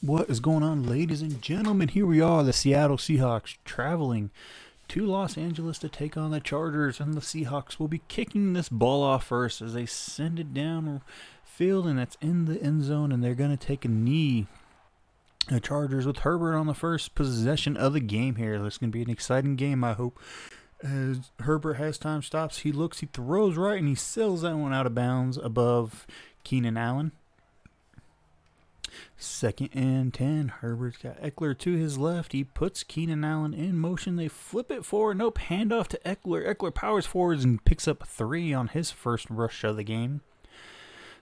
What is going on, ladies and gentlemen? Here we are, the Seattle Seahawks, traveling to Los Angeles to take on the Chargers, and the Seahawks will be kicking this ball off first as they send it down field, and it's in the end zone, and they're going to take a knee. The Chargers with Herbert on the first possession of the game here. This is going to be an exciting game, I hope. As Herbert has time, stops, he looks, he throws right, and he sails that one out of bounds above Keenan Allen. 2nd and 10. Herbert's got Eckler to his left. He puts Keenan Allen in motion. They flip it forward. Nope. Handoff to Eckler. Eckler powers forwards and picks up 3 on his first rush of the game.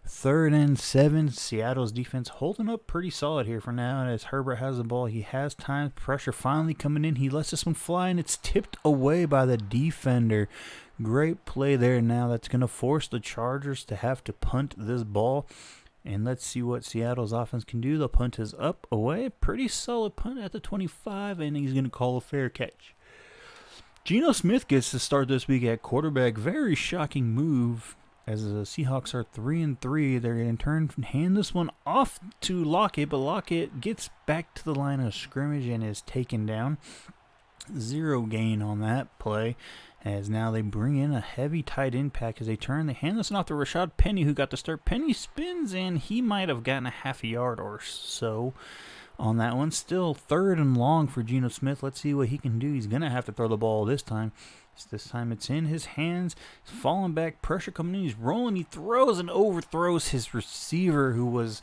3rd and 7. Seattle's defense holding up pretty solid here for now. And as Herbert has the ball, he has time. Pressure finally coming in. He lets this one fly, and it's tipped away by the defender. Great play there now. That's going to force the Chargers to have to punt this ball. And let's see what Seattle's offense can do. The punt is up, away. Pretty solid punt at the 25, and he's going to call a fair catch. Geno Smith gets to start this week at quarterback. Very shocking move as the Seahawks are 3-3. They're going to turn and hand this one off to Lockett, but Lockett gets back to the line of scrimmage and is taken down. 0 gain on that play. As now they bring in a heavy tight end pack as they turn. They hand this off to Rashad Penny, who got to start. Penny spins in. He might have gotten a half a yard or so on that one. Still 3rd and long for Geno Smith. Let's see what he can do. He's going to have to throw the ball this time. This time it's in his hands. He's falling back. Pressure coming in. He's rolling. He throws and overthrows his receiver, who was,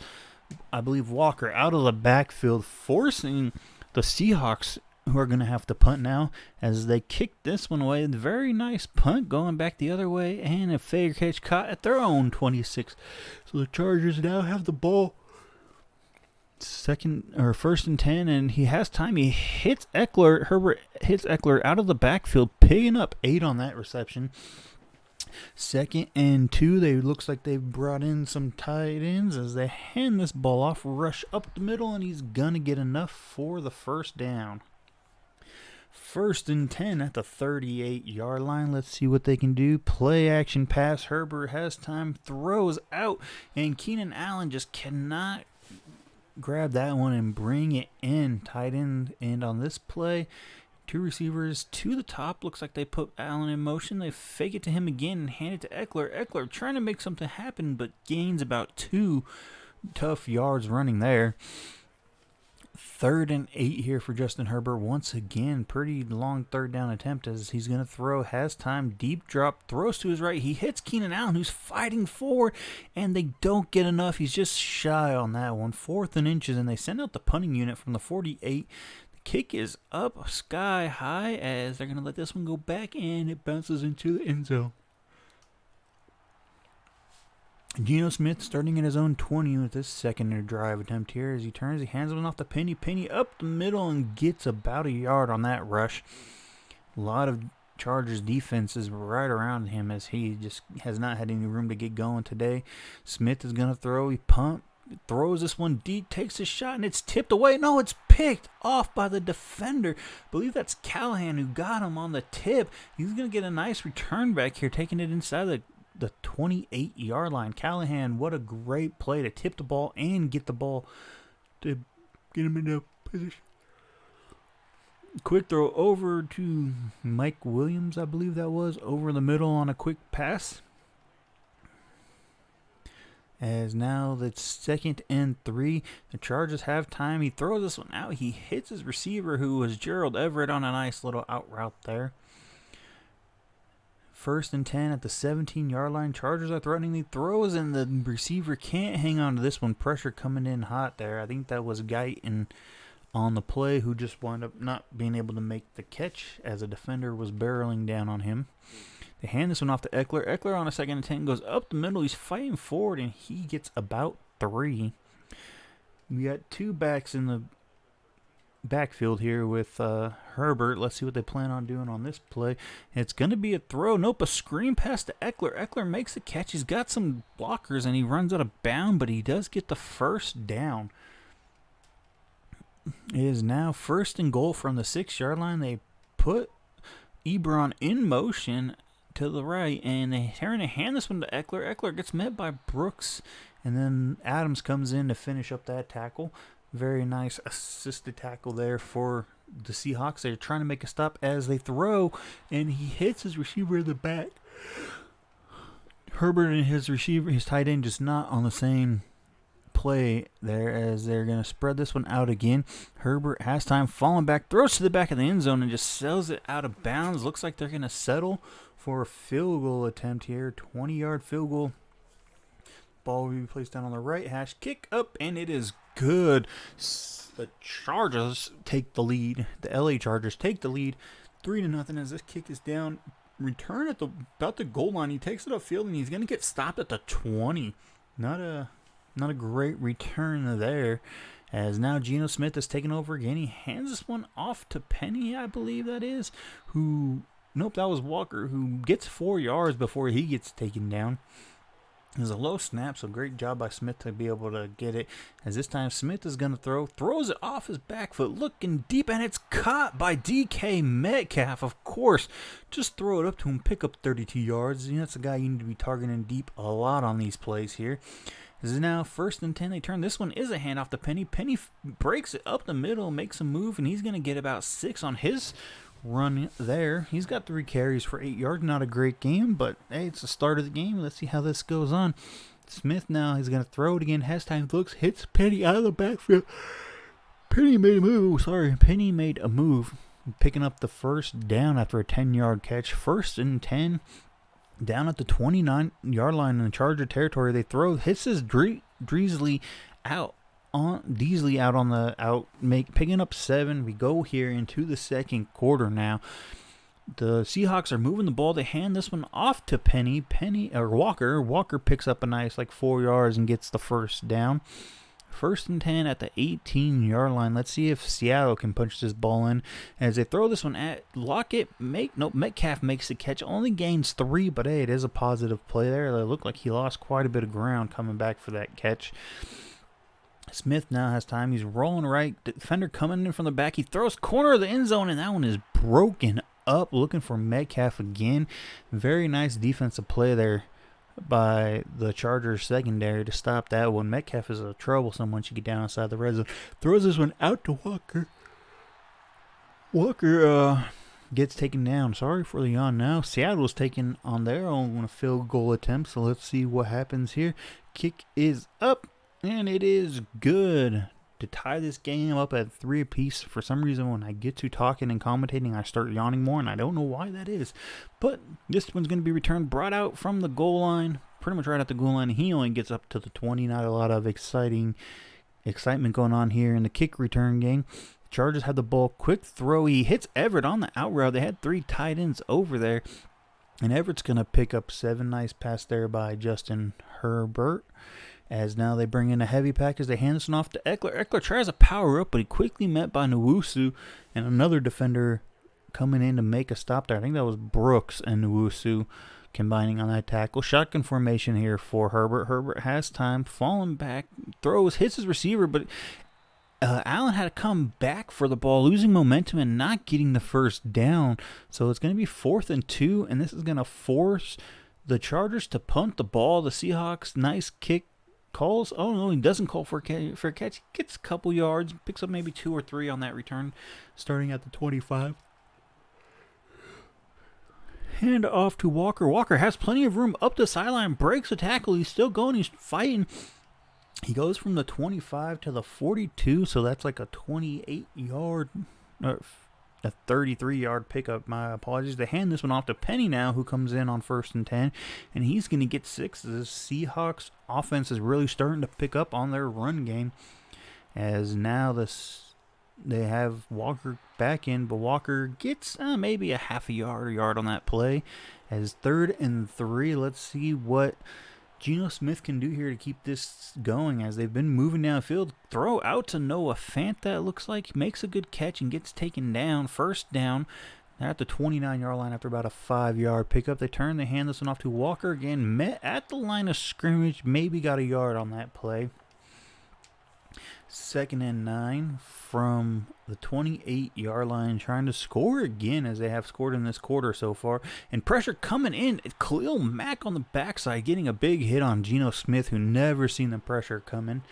I believe, Walker, out of the backfield, forcing the Seahawks, who are going to have to punt now as they kick this one away. Very nice punt going back the other way, and a fair catch caught at their own 26. So the Chargers now have the ball. 1st and 10, and he has time. He hits Eckler. Herbert hits Eckler out of the backfield, picking up 8 on that reception. 2nd and 2. They looks like they've brought in some tight ends as they hand this ball off, rush up the middle, and he's gonna get enough for the first down. 1st and 10 at the 38-yard line. Let's see what they can do. Play action pass. Herbert has time, throws out, and Keenan Allen just cannot grab that one and bring it in. Tight end, and on this play, 2 receivers to the top. Looks like they put Allen in motion. They fake it to him again and hand it to Eckler. Eckler trying to make something happen, but gains about 2 tough yards running there. 3rd and 8 here for Justin Herbert. Once again, pretty long 3rd down attempt as he's going to throw. Has time, deep drop, throws to his right. He hits Keenan Allen, who's fighting forward, and they don't get enough. He's just shy on that one. 4th and inches, and they send out the punting unit from the 48. The kick is up sky high as they're going to let this one go back, and it bounces into the end zone. Geno Smith starting at his own 20 with this second drive attempt here. As he turns, he hands one off to Penny. Penny up the middle and gets about a yard on that rush. A lot of Chargers defense is right around him as he just has not had any room to get going today. Smith is going to throw. He throws this one deep, takes a shot, and it's tipped away. No, it's picked off by the defender. I believe that's Callahan who got him on the tip. He's going to get a nice return back here, taking it inside the 28-yard line. Callahan, what a great play to tip the ball and get the ball to get him into position. Quick throw over to Mike Williams, I believe that was, over the middle on a quick pass. As now that's 2nd and 3. The Chargers have time. He throws this one out. He hits his receiver, who was Gerald Everett, on a nice little out route there. 1st and 10 at the 17-yard line. Chargers are threatening. He throws, and the receiver can't hang on to this one. Pressure coming in hot there. I think that was Guyton on the play who just wound up not being able to make the catch as a defender was barreling down on him. They hand this one off to Eckler. Eckler on a 2nd and 10 goes up the middle. He's fighting forward, and he gets about 3. We got 2 backs in the backfield here with Herbert. Let's see what they plan on doing on this play. It's going to be a throw. Nope, a screen pass to Eckler. Eckler makes a catch. He's got some blockers, and he runs out of bounds, but he does get the first down. It is now 1st and goal from the 6-yard line. They put Ebron in motion to the right, and they turn and hand this one to Eckler. Eckler gets met by Brooks, and then Adams comes in to finish up that tackle. Very nice assisted tackle there for the Seahawks. They're trying to make a stop as they throw, and he hits his receiver in the back. Herbert and his receiver, his tight end, just not on the same play there as they're going to spread this one out again. Herbert has time, falling back, throws to the back of the end zone and just sails it out of bounds. Looks like they're going to settle for a field goal attempt here. 20-yard field goal. Ball will be placed down on the right hash. Kick up, and it is good. The Chargers take the lead. The LA Chargers take the lead 3-0 as this kick is down. Return at about the goal line. He takes it upfield, and he's going to get stopped at the 20. Not a great return there, as now Geno Smith is taking over again. He hands this one off to Penny, I believe that is, nope, that was Walker, who gets 4 yards before he gets taken down. It was a low snap, so great job by Smith to be able to get it. As this time Smith is going to throws it off his back foot, looking deep, and it's caught by DK Metcalf, of course. Just throw it up to him, pick up 32 yards. That's a guy you need to be targeting deep a lot on these plays here. This is now 1st and 10. They turn. This one is a handoff to Penny. Penny breaks it up the middle, makes a move, and he's going to get about 6 on his run there. He's got 3 carries for 8 yards. Not a great game, but hey, it's the start of the game. Let's see how this goes on. Smith now, he's going to throw it again. Has time, looks, hits Penny out of the backfield. Penny made a move. Picking up the first down after a 10-yard catch. 1st and 10. Down at the 29-yard line in the Charger territory. They throw, hits his Deasley out picking up 7. We go here into the second quarter now. The Seahawks are moving the ball. They hand this one off to Walker. Walker picks up a nice 4 yards and gets the first down. 1st and 10 at the 18-yard line. Let's see if Seattle can punch this ball in. As they throw this one at Lockett. Metcalf makes the catch. Only gains 3, but hey, it is a positive play there. It looked like he lost quite a bit of ground coming back for that catch. Smith now has time. He's rolling right. Defender coming in from the back. He throws corner of the end zone, and that one is broken up. Looking for Metcalf again. Very nice defensive play there by the Chargers secondary to stop that one. Metcalf is a troublesome once you get down inside the red zone. Throws this one out to Walker. Walker gets taken down. Sorry for the yawn now. Seattle's taking on their own field goal attempt, so let's see what happens here. Kick is up, and it is good to tie this game up at 3 apiece. For some reason, when I get to talking and commentating, I start yawning more, and I don't know why that is. But this one's going to be returned, brought out from the goal line, pretty much right at the goal line. He only gets up to the 20. Not a lot of excitement going on here in the kick return game. The Chargers had the ball, quick throw. He hits Everett on the out route. They had 3 tight ends over there, and Everett's going to pick up 7. Nice pass there by Justin Herbert. As now they bring in a heavy package, they hand this one off to Eckler. Eckler tries to power up, but he quickly met by Nwosu and another defender coming in to make a stop there. I think that was Brooks and Nwosu combining on that tackle. Shotgun formation here for Herbert. Herbert has time, falling back, throws, hits his receiver, but Allen had to come back for the ball, losing momentum and not getting the first down. So it's going to be 4th and 2, and this is going to force the Chargers to punt the ball. The Seahawks, nice kick. Calls. Oh no, he doesn't call for a catch. He gets a couple yards, picks up maybe 2 or 3 on that return, starting at the 25. Hand off to Walker. Walker has plenty of room up the sideline, breaks a tackle. He's still going. He's fighting. He goes from the 25 to the 42, so that's like a 28-yard, a 33-yard pickup. My apologies. They hand this one off to Penny now, who comes in on 1st and 10, and he's going to get 6. The Seahawks offense is really starting to pick up on their run game, as now they have Walker back in, but Walker gets maybe a half a yard on that play. As 3rd and 3, let's see what Geno Smith can do here to keep this going, as they've been moving downfield. Throw out to Noah Fant, that looks like. Makes a good catch and gets taken down. 1st down. They're at the 29-yard line after about a 5-yard pickup. They turn, they hand this one off to Walker again. Met at the line of scrimmage. Maybe got a yard on that play. 2nd and 9 from the 28-yard line, trying to score again, as they have scored in this quarter so far. And pressure coming in. Khalil Mack on the backside getting a big hit on Geno Smith, who never seen the pressure coming.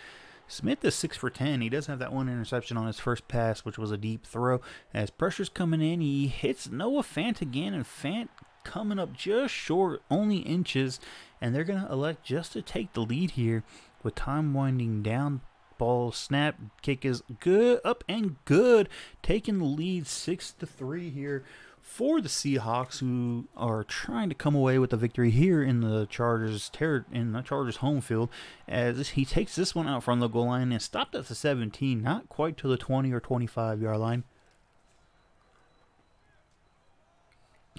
Smith is 6 for 10. He does have that one interception on his first pass, which was a deep throw. As pressure's coming in, he hits Noah Fant again, and Fant coming up just short, only inches, and they're going to elect just to take the lead here with time winding down. Ball snap, kick is good, up and good, taking the lead 6-3 here for the Seahawks, who are trying to come away with the victory here in the Chargers home field, as he takes this one out from the goal line and stopped at the 17, not quite to the 20 or 25-yard line.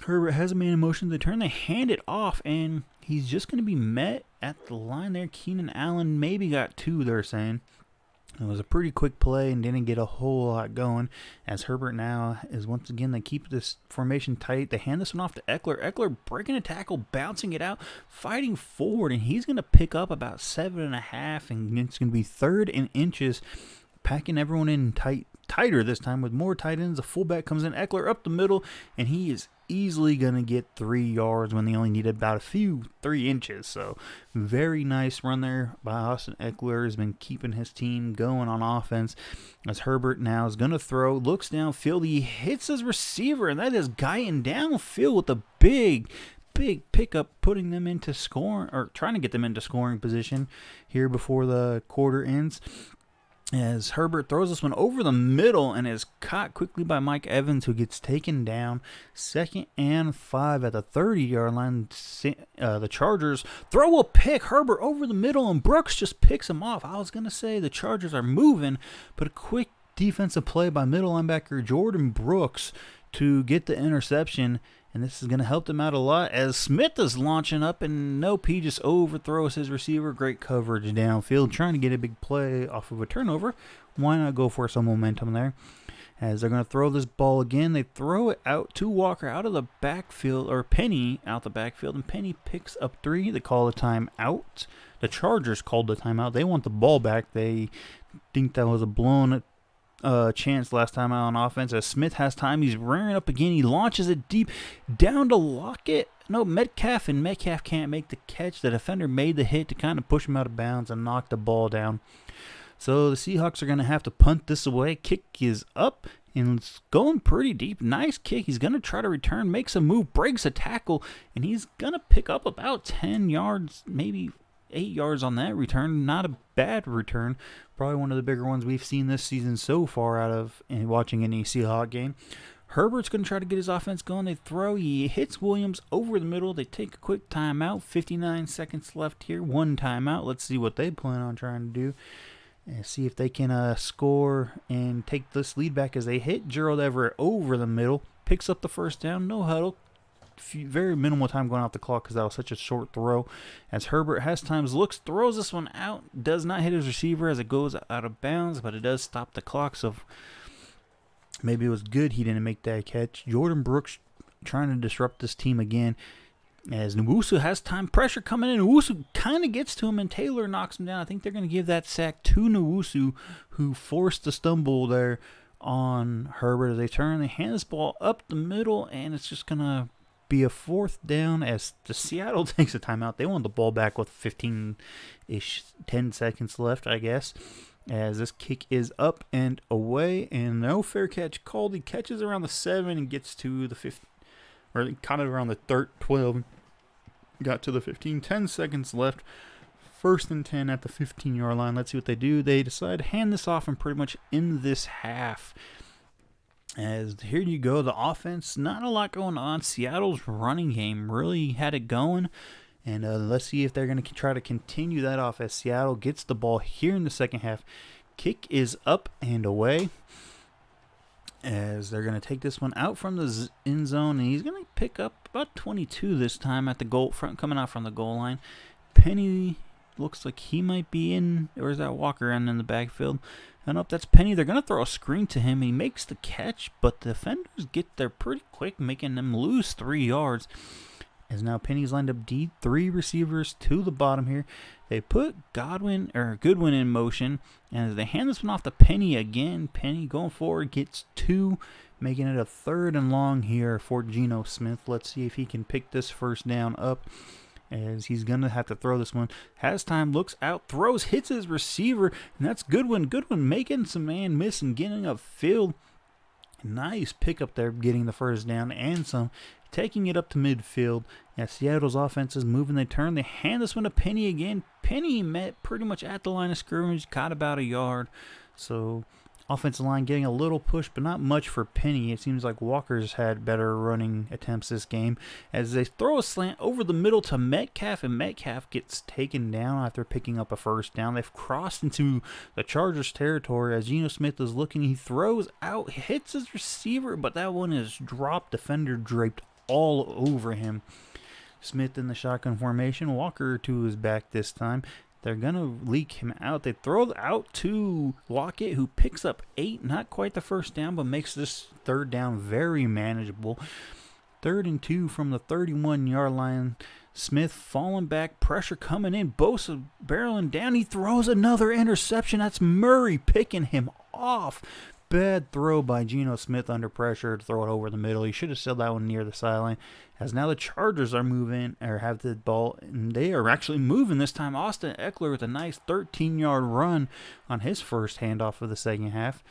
Herbert has a man in motion. They turn, they hand it off, and he's just going to be met at the line there. Keenan Allen maybe got 2, they're saying. It was a pretty quick play and didn't get a whole lot going, as Herbert now is once again, they keep this formation tight. They hand this one off to Eckler. Eckler breaking a tackle, bouncing it out, fighting forward, and he's going to pick up about 7.5, and it's going to be 3rd and inches, packing everyone in tighter this time with more tight ends. The fullback comes in, Eckler up the middle, and he is easily going to get 3 yards when they only needed about 3 inches. So very nice run there by Austin Eckler. Has been keeping his team going on offense, as Herbert now is going to throw, looks downfield, he hits his receiver, and that is Guyton downfield with a big pickup, putting them into scoring, or trying to get them into scoring position here before the quarter ends. As Herbert throws this one over the middle and is caught quickly by Mike Evans, who gets taken down. 2nd and 5 at the 30-yard line. The Chargers throw a pick. Herbert over the middle, and Brooks just picks him off. I was going to say the Chargers are moving, but a quick defensive play by middle linebacker Jordan Brooks to get the interception. And this is going to help them out a lot, as Smith is launching up, and nope, he just overthrows his receiver. Great coverage downfield, trying to get a big play off of a turnover. Why not go for some momentum there? As they're going to throw this ball again, they throw it out to Walker out of the backfield, or Penny out the backfield, and Penny picks up 3. They call a timeout. The Chargers called the timeout. They want the ball back. They think that was a blown chance last time out on offense. As Smith has time, he's rearing up again. He launches it deep down to Lockett. No, Metcalf, and Metcalf can't make the catch. The defender made the hit to kind of push him out of bounds and knock the ball down. So the Seahawks are going to have to punt this away. Kick is up, and it's going pretty deep. Nice kick. He's going to try to return, makes a move, breaks a tackle, and he's going to pick up about 10 yards, maybe 8 yards on that return. Not a bad return. Probably one of the bigger ones we've seen this season so far out of watching any Seahawk game. Herbert's going to try to get his offense going. They throw. He hits Williams over the middle. They take a quick timeout. 59 seconds left here. 1 timeout. Let's see what they plan on trying to do. And see if they can score and take this lead back, as they hit Gerald Everett over the middle. Picks up the first down. No huddle. Very minimal time going off the clock because that was such a short throw. As Herbert has times, looks, throws this one out, does not hit his receiver as it goes out of bounds, but it does stop the clock, so maybe it was good he didn't make that catch. Jordan Brooks trying to disrupt this team again, as Nwosu has time, pressure coming in. Nwosu kind of gets to him, and Taylor knocks him down. I think they're going to give that sack to Nwosu, who forced the stumble there on Herbert. As they turn, they hand this ball up the middle, and it's just going to be a 4th down, as the Seattle takes a timeout. They want the ball back with 15-ish, 10 seconds left, I guess, as this kick is up and away, and no fair catch called. He catches around the 7 and gets to the 15, or kind of around the 12, got to the 15, 10 seconds left. 1st and 10 at the 15-yard line. Let's see what they do. They decide to hand this off and pretty much end this half. As here you go, the offense, not a lot going on. Seattle's running game really had it going. And let's see if they're going to try to continue that off as Seattle gets the ball here in the second half. Kick is up and away, as they're going to take this one out from the end zone. And he's going to pick up about 22 this time at the goal front, coming out from the goal line. Penny looks like he might be in, or is that Walker in the backfield? And up, that's Penny. They're going to throw a screen to him. He makes the catch, but the defenders get there pretty quick, making them lose 3 yards. As now Penny's lined up deep, 3 receivers to the bottom here. They put Goodwin in motion, and as they hand this one off to Penny again, Penny going forward gets 2, making it a 3rd and long here for Geno Smith. Let's see if he can pick this first down up. as he's going to have to throw this one. Has time, looks out, throws, hits his receiver, and that's Goodwin. Goodwin making some man miss and getting upfield. Nice pickup there, getting the first down and some, taking it up to midfield. Yeah, Seattle's offense is moving. They turn. They hand this one to Penny again. Penny met pretty much at the line of scrimmage, caught about a yard. So offensive line getting a little push, but not much for Penny. It seems like Walker's had better running attempts this game as they throw a slant over the middle to Metcalf, and Metcalf gets taken down after picking up a first down. They've crossed into the Chargers territory as Geno Smith is looking. He throws out, hits his receiver, but that one is dropped. Defender draped all over him. Smith in the shotgun formation. Walker to his back this time. They're going to leak him out. They throw out to Lockett, who picks up 8. Not quite the first down, but makes this third down very manageable. 3rd and 2 from the 31-yard line. Smith falling back, pressure coming in. Bosa barreling down. He throws another interception. That's Murray picking him off. Bad throw by Geno Smith under pressure to throw it over the middle. He should have said that one near the sideline. As now the Chargers are moving, or have the ball, and they are actually moving this time. Austin Eckler with a nice 13-yard run on his first handoff of the second half.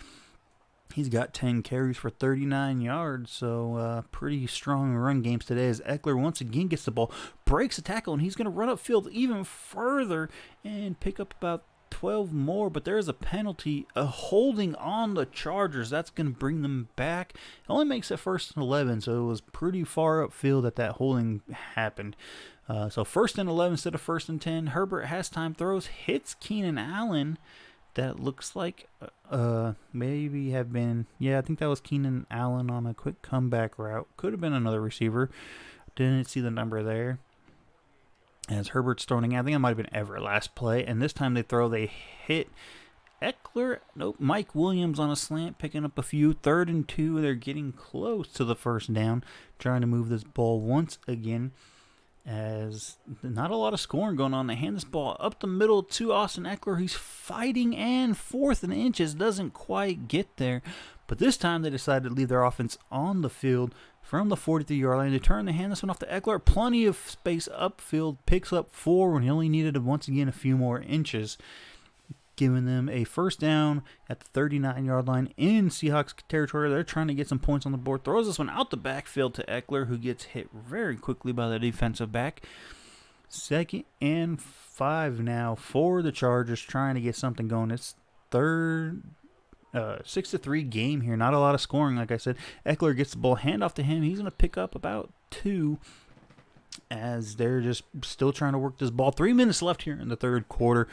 He's got 10 carries for 39 yards, so pretty strong run games today as Eckler once again gets the ball, breaks a tackle, and he's going to run upfield even further and pick up about 12 more, but there's a penalty, a holding on the Chargers. That's going to bring them back. It only makes it 1st and 11, so it was pretty far upfield that holding happened. So 1st and 11 instead of 1st and 10. Herbert has time, throws, hits Keenan Allen. That looks like maybe have been, yeah, I think that was Keenan Allen on a quick comeback route. Could have been another receiver. Didn't see the number there. As Herbert's throwing again, I think it might have been Everett last play. And this time they hit Eckler. Nope, Mike Williams on a slant, picking up a few. 3rd and 2. They're getting close to the first down. Trying to move this ball once again. As not a lot of scoring going on. They hand this ball up the middle to Austin Eckler. He's fighting, and 4th and inches doesn't quite get there. But this time they decided to leave their offense on the field from the 43-yard line. They turn, they hand this one off to Eckler. Plenty of space upfield. Picks up 4 when he only needed, once again, a few more inches. Giving them a first down at the 39-yard line in Seahawks territory. They're trying to get some points on the board. Throws this one out the backfield to Eckler, who gets hit very quickly by the defensive back. 2nd and 5 now for the Chargers, trying to get something going. It's 6-3 game here. Not a lot of scoring, like I said. Eckler gets the ball, handoff to him. He's going to pick up about 2 as they're just still trying to work this ball. 3 minutes left here in the third quarter.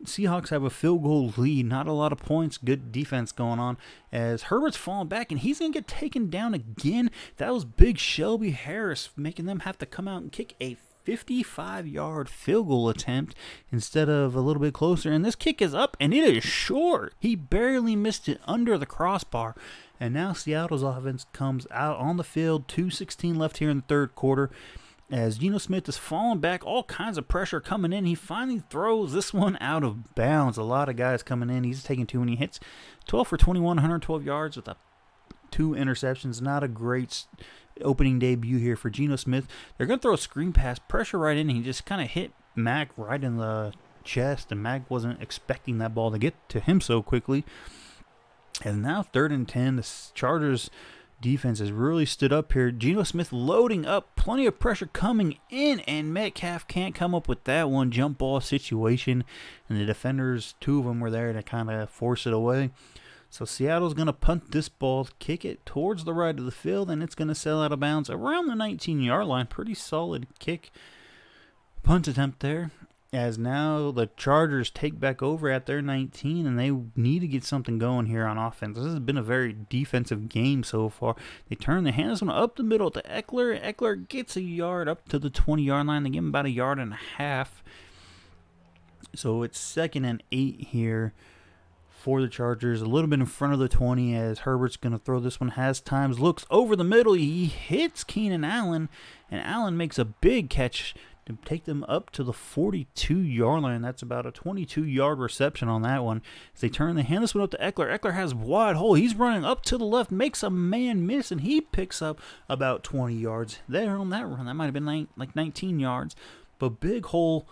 Seahawks have a field goal lead. Not a lot of points. Good defense going on as Herbert's falling back, and he's going to get taken down again. That was big Shelby Harris, making them have to come out and kick a 55-yard field goal attempt instead of a little bit closer. And this kick is up, and it is short. He barely missed it under the crossbar. And now Seattle's offense comes out on the field. 2:16 left here in the third quarter. As Geno Smith is falling back, all kinds of pressure coming in. He finally throws this one out of bounds. A lot of guys coming in. He's taking 2 when he hits. 12 for 21, 112 yards with 2 interceptions. Not a great opening debut here for Geno Smith. They're going to throw a screen pass, pressure right in. He just kind of hit Mack right in the chest, and Mack wasn't expecting that ball to get to him so quickly. And now 3rd and 10. The Chargers defense has really stood up here. Geno Smith loading up, plenty of pressure coming in, and Metcalf can't come up with that one jump ball situation. And the defenders, 2 of them were there to kind of force it away. So Seattle's going to punt this ball, kick it towards the right of the field, and it's going to sail out of bounds around the 19-yard line. Pretty solid kick. Punt attempt there. As now the Chargers take back over at their 19, and they need to get something going here on offense. This has been a very defensive game so far. They turn the hands up the middle to Eckler. Eckler gets a yard up to the 20-yard line. They give him about 1.5 yards. So it's 2nd and 8 here for the Chargers. A little bit in front of the 20 as Herbert's going to throw this one. Has times, looks over the middle. He hits Keenan Allen, and Allen makes a big catch to take them up to the 42-yard line. That's about a 22-yard reception on that one. As they turn, they hand this one up to Eckler. Eckler has wide hole. He's running up to the left, makes a man miss, and he picks up about 20 yards there on that run. That might have been like 19 yards. but big hole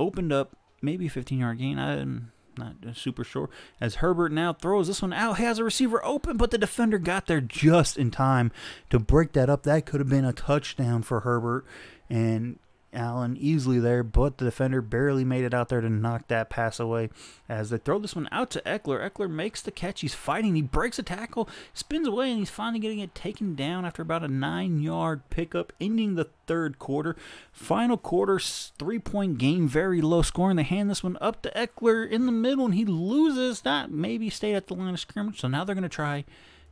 opened up, maybe 15-yard gain. I'm not super sure. As Herbert now throws this one out, has a receiver open, but the defender got there just in time to break that up. That could have been a touchdown for Herbert, and Allen easily there, but the defender barely made it out there to knock that pass away. As they throw this one out to Eckler, Eckler makes the catch. He's fighting. He breaks a tackle, spins away, and he's finally getting it taken down after about a 9-yard pickup, ending the third quarter. Final quarter, 3-point game, very low scoring. They hand this one up to Eckler in the middle, and he loses that. Maybe stayed at the line of scrimmage, so now they're going to try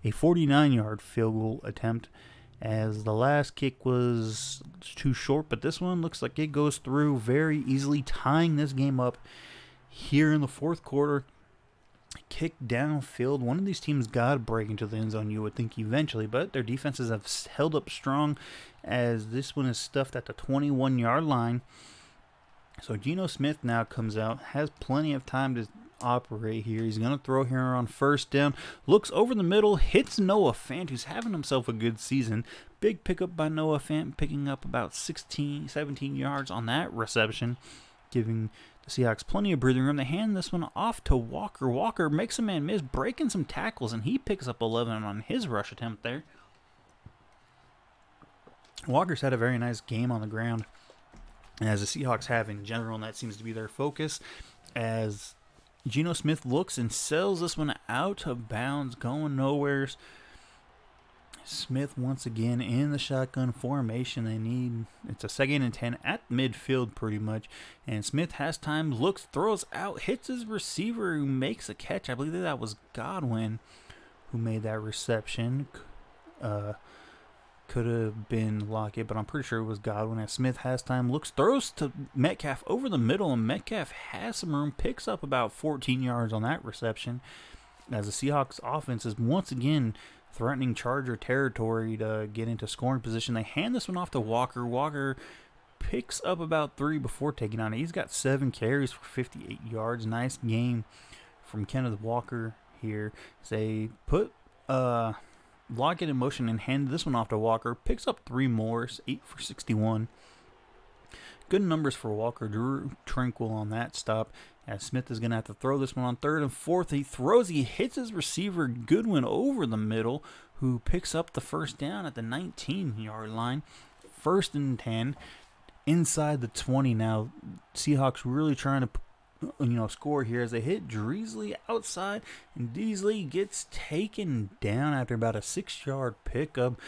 a 49-yard field goal attempt, as the last kick was too short, but this one looks like it goes through very easily, tying this game up here in the fourth quarter. Kick downfield. One of these teams got to break into the end zone, you would think, eventually, but their defenses have held up strong, as this one is stuffed at the 21-yard line. So Geno Smith now comes out, has plenty of time to operate here. He's going to throw here on first down. Looks over the middle, hits Noah Fant, who's having himself a good season. Big pickup by Noah Fant, picking up about 17 yards on that reception, giving the Seahawks plenty of breathing room. They hand this one off to Walker. Walker makes a man miss, breaking some tackles, and he picks up 11 on his rush attempt there. Walker's had a very nice game on the ground, as the Seahawks have in general, and that seems to be their focus, as Geno Smith looks and sells this one out of bounds, going nowhere. Smith once again in the shotgun formation. It's a 2nd and 10 at midfield pretty much. And Smith has time, looks, throws out, hits his receiver who makes a catch. I believe that was Godwin who made that reception. Could have been Lockett, but I'm pretty sure it was Godwin. As Smith has time, looks, throws to Metcalf over the middle, and Metcalf has some room, picks up about 14 yards on that reception, as the Seahawks offense is once again threatening Charger territory to get into scoring position. They hand this one off to Walker. Walker picks up about 3 before taking on it. He's got 7 carries for 58 yards. Nice game from Kenneth Walker here. They put Lockett in motion and hand this one off to Walker. Picks up 3 more, 8 for 61. Good numbers for Walker. Drew tranquil on that stop, as Smith is going to have to throw this one on 3rd and 4th. He throws, he hits his receiver Goodwin over the middle, who picks up the first down at the 19-yard line. 1st and 10, inside the 20 now. Seahawks really trying to score here, as they hit Dreasley outside, and Dreasley gets taken down after about a 6-yard pickup.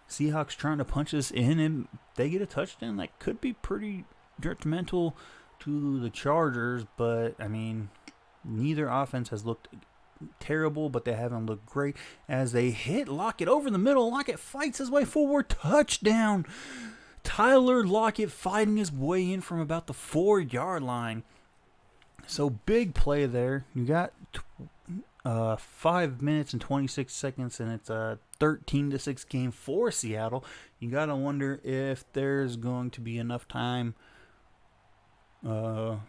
Seahawks trying to punch this in, and they get a touchdown that could be pretty detrimental to the Chargers, but I mean, neither offense has looked terrible, but they haven't looked great, as they hit Lockett over the middle. Lockett fights his way forward, touchdown. Tyler Lockett fighting his way in from about the 4-yard line. So big play there. You got 5 minutes and 26 seconds, and it's a 13-6 game for Seattle. You got to wonder if there's going to be enough time or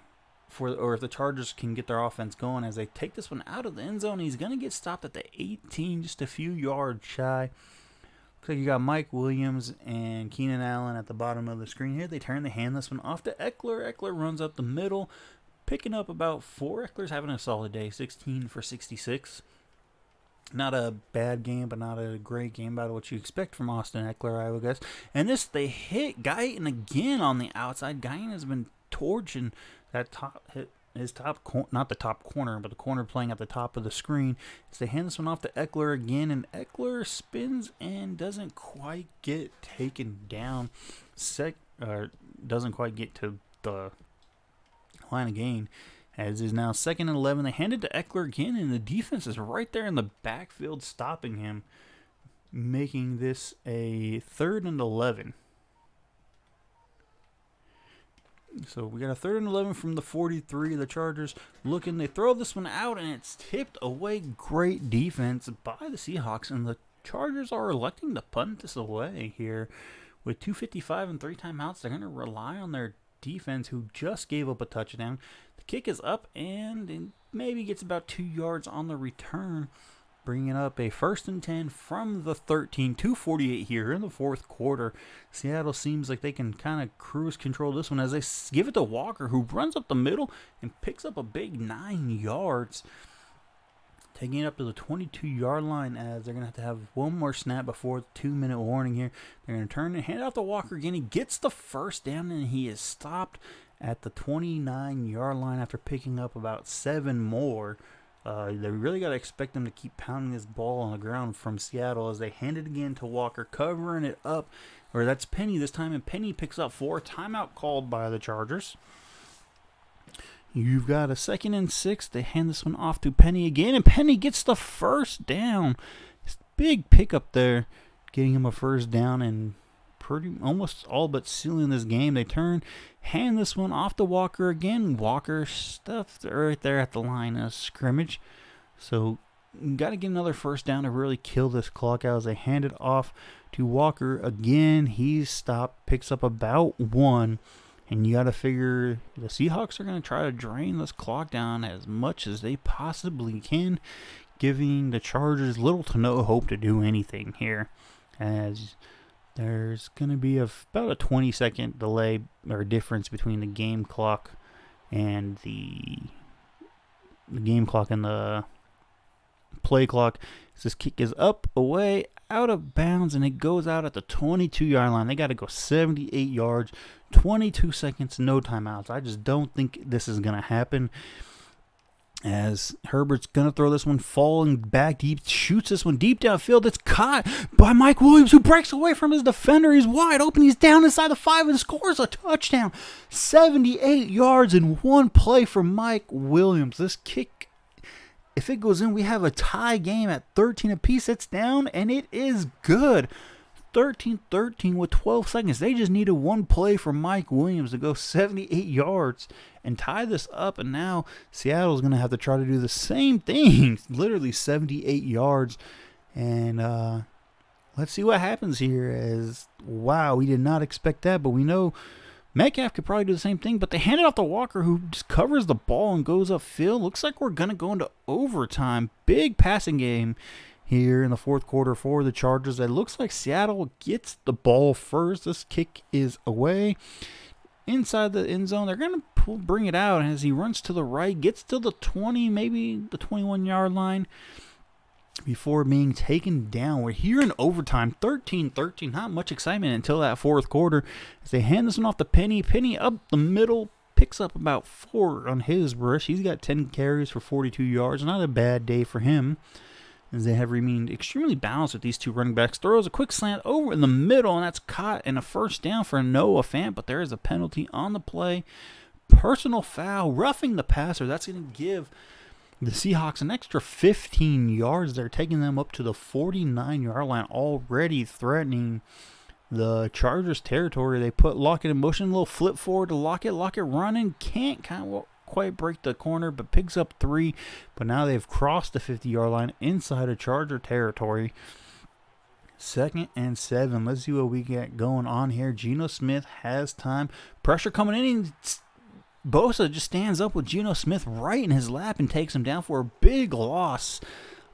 if the Chargers can get their offense going, as they take this one out of the end zone. He's going to get stopped at the 18, just a few yards shy. Looks like you got Mike Williams and Keenan Allen at the bottom of the screen here. They hand this one off to Eckler. Eckler runs up the middle, picking up about 4. Eckler's having a solid day, 16 for 66. Not a bad game, but not a great game, about what you expect from Austin Eckler, I would guess. And they hit Guyton again on the outside. Guyton has been torching that not the top corner, but the corner playing at the top of the screen. So they hand this one off to Eckler again, and Eckler spins and doesn't quite get taken down. Doesn't quite get to the line of gain, as is now 2nd and 11. They hand it to Eckler again, and the defense is right there in the backfield stopping him, making this a 3rd and 11. So we got a 3rd and 11 from the 43. The Chargers looking. They throw this one out, and it's tipped away. Great defense by the Seahawks, and the Chargers are electing to punt this away here. With 2:55 and 3 timeouts, they're going to rely on their defense, who just gave up a touchdown. The kick is up, and it maybe gets about 2 yards on the return, bringing up a 1st and 10 from the 13, 2:48 here in the fourth quarter. Seattle seems like they can kind of cruise control this one as they give it to Walker, who runs up the middle and picks up a big 9 yards. Taking it up to the 22-yard line as they're going to have one more snap before the 2-minute warning here. They're going to turn and hand it off to Walker again. He gets the first down, and he is stopped at the 29-yard line after picking up about 7 more. They really got to expect them to keep pounding this ball on the ground from Seattle as they hand it again to Walker, covering it up. Or that's Penny this time, and Penny picks up 4. Timeout called by the Chargers. You've got a 2nd and 6. They hand this one off to Penny again, and Penny gets the first down. Big pickup there, getting him a first down and almost all but sealing this game. They hand this one off to Walker again. Walker stuffed right there at the line of scrimmage. So got to get another first down to really kill this clock out as they hand it off to Walker again. He's stopped, picks up about 1. And you got to figure the Seahawks are going to try to drain this clock down as much as they possibly can, giving the Chargers little to no hope to do anything here, as there's going to be about a 20-second delay or difference between the game clock and the game clock and the play clock. This kick is up, away, out of bounds, and it goes out at the 22-yard line. They got to go 78 yards, 22 seconds, no timeouts. I just don't think this is going to happen, as Herbert's going to throw this one falling back deep, shoots this one deep downfield. It's caught by Mike Williams, who breaks away from his defender. He's wide open. He's down inside the 5 and scores a touchdown. 78 yards in one play for Mike Williams. This kick, if it goes in, we have a tie game at 13 apiece. It's down, and it is good. 13-13 with 12 seconds. They just needed one play from Mike Williams to go 78 yards and tie this up, and now Seattle's going to have to try to do the same thing. Literally 78 yards, and let's see what happens here. As wow, we did not expect that, but we know Metcalf could probably do the same thing, but they hand it off to Walker, who just covers the ball and goes upfield. Looks like we're going to go into overtime. Big passing game here in the fourth quarter for the Chargers. It looks like Seattle gets the ball first. This kick is away inside the end zone. They're going to bring it out as he runs to the right, gets to the 20, maybe the 21-yard line before being taken down. We're here in overtime, 13-13. Not much excitement until that fourth quarter as they hand this one off to Penny. Penny up the middle, picks up about 4 on his rush. He's got 10 carries for 42 yards. Not a bad day for him, as they have remained extremely balanced with these two running backs. Throws a quick slant over in the middle, and that's caught and a first down for Noah Fant, but there is a penalty on the play. Personal foul, roughing the passer. That's going to give the Seahawks an extra 15 yards. They're taking them up to the 49-yard line, already threatening the Chargers territory. They put Lockett in motion, a little flip forward to Lockett. Lockett running, can't quite break the corner, but picks up 3. But now they've crossed the 50-yard line inside of Charger territory. 2nd and 7. Let's see what we got going on here. Geno Smith has time. Pressure coming in. And Bosa just stands up with Geno Smith right in his lap and takes him down for a big loss.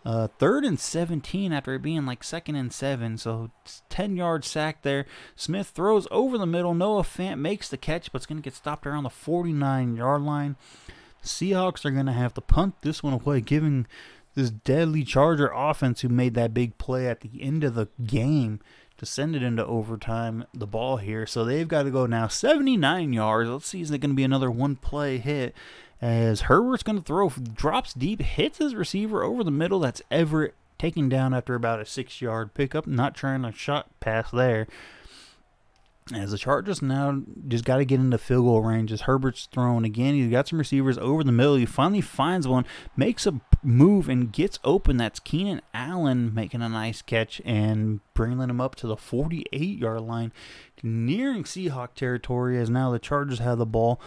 3rd and 17 after it being like 2nd and 7. So 10-yard sack there. Smith throws over the middle. Noah Fant makes the catch, but it's going to get stopped around the 49-yard line. Seahawks are going to have to punt this one away, giving this deadly Charger offense, who made that big play at the end of the game to send it into overtime, the ball here. So they've got to go now 79 yards. Let's see, is it going to be another one-play hit? As Herbert's going to throw, drops deep, hits his receiver over the middle. That's Everett, taken down after about a 6-yard pickup. Not trying to shot pass there. As the Chargers now just got to get into field goal range as Herbert's throwing again. He's got some receivers over the middle. He finally finds one, makes a move, and gets open. That's Keenan Allen making a nice catch and bringing him up to the 48-yard line, nearing Seahawk territory, as now the Chargers have the ball.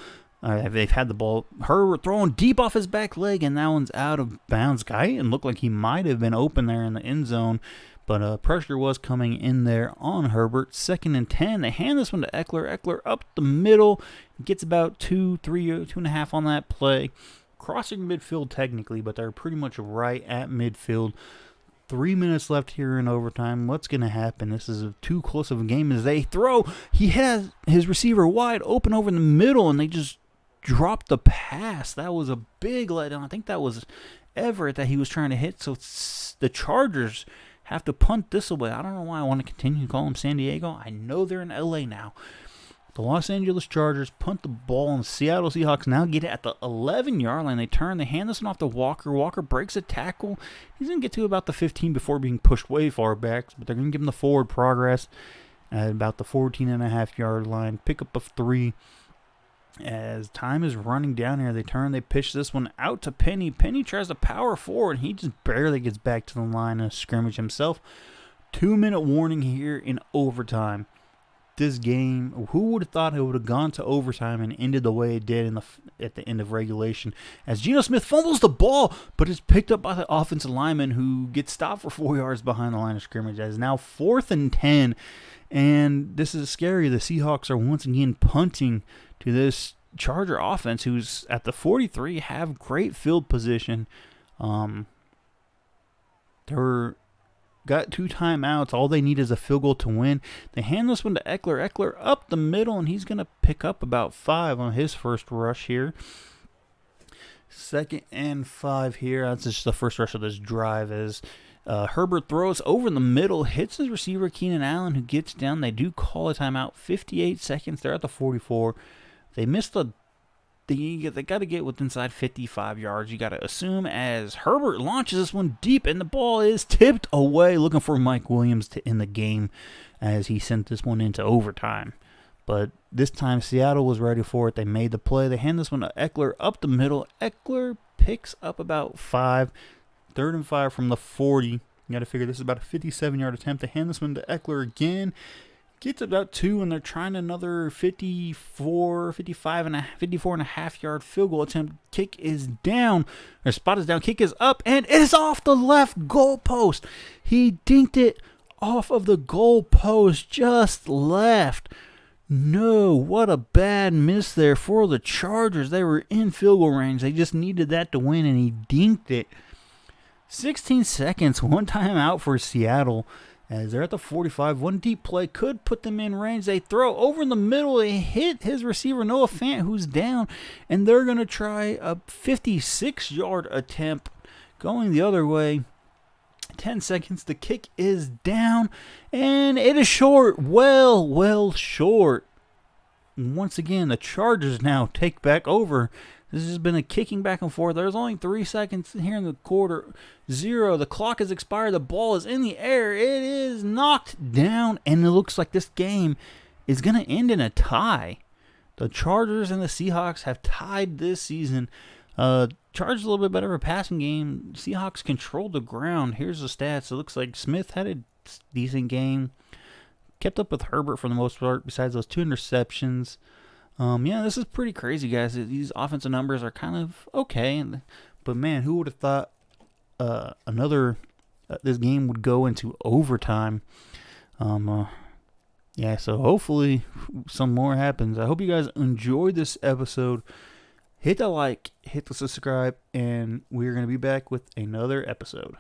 They've had the ball. Herbert throwing deep off his back leg, and that one's out of bounds. Guy didn't look like he might have been open there in the end zone, but pressure was coming in there on Herbert. 2nd and 10. They hand this one to Eckler. Eckler up the middle, gets about 2.5 on that play. Crossing midfield technically, but they're pretty much right at midfield. 3 minutes left here in overtime. What's going to happen? This is too close of a game as they throw. He has his receiver wide open over the middle, and they just dropped the pass. That was a big letdown. I think that was Everett that he was trying to hit. So the Chargers have to punt this away. I don't know why I want to continue to call them San Diego. I know they're in LA now. The Los Angeles Chargers punt the ball, and the Seattle Seahawks now get it at the 11-yard line. They turn, they hand this one off to Walker. Walker breaks a tackle. He's going to get to about the 15 before being pushed way far back, but they're going to give him the forward progress at about the 14.5-yard line. Pick up of 3. As time is running down here, they turn, they pitch this one out to Penny. Penny tries to power forward, and he just barely gets back to the line of scrimmage himself. 2-minute warning here in overtime. This game, who would have thought it would have gone to overtime and ended the way it did at the end of regulation? As Geno Smith fumbles the ball, but it's picked up by the offensive lineman who gets stopped for 4 yards behind the line of scrimmage. As now 4th and 10, and this is scary. The Seahawks are once again punting to this Charger offense, who's at the 43, have great field position. They're got 2 timeouts. All they need is a field goal to win. They hand this one to Eckler. Eckler up the middle, and he's going to pick up about 5 on his first rush here. 2nd and 5 here. That's just the first rush of this drive as Herbert throws over the middle, hits his receiver, Keenan Allen, who gets down. They do call a timeout. 58 seconds. They're at the 44. They missed they got to get within inside 55 yards. You got to assume as Herbert launches this one deep, and the ball is tipped away, looking for Mike Williams to end the game as he sent this one into overtime. But this time Seattle was ready for it. They made the play. They hand this one to Eckler up the middle. Eckler picks up about 5. 3rd and 5 from the 40. You got to figure this is about a 57-yard attempt. They hand this one to Eckler again. Gets about 2, and they're trying another 54 and a half yard field goal attempt. Kick is down. Their spot is down. Kick is up, and it is off the left goal post. He dinked it off of the goal post, just left. No, what a bad miss there for the Chargers. They were in field goal range. They just needed that to win, and he dinked it. 16 seconds, 1 timeout for Seattle. As they're at the 45, 1 deep play could put them in range. They throw over in the middle. They hit his receiver, Noah Fant, who's down. And they're going to try a 56-yard attempt going the other way. 10 seconds. The kick is down. And it is short. Well short. Once again, the Chargers now take back over. This has been a kicking back and forth. There's only 3 seconds here in the quarter. 0. The clock has expired. The ball is in the air. It is knocked down. And it looks like this game is going to end in a tie. The Chargers and the Seahawks have tied this season. Chargers a little bit better of a passing game. Seahawks controlled the ground. Here's the stats. It looks like Smith had a decent game. Kept up with Herbert for the most part, besides those 2 interceptions. Yeah, this is pretty crazy, guys. These offensive numbers are kind of okay. But, man, who would have thought this game would go into overtime? Yeah, so hopefully some more happens. I hope you guys enjoyed this episode. Hit the like, hit the subscribe, and we're going to be back with another episode.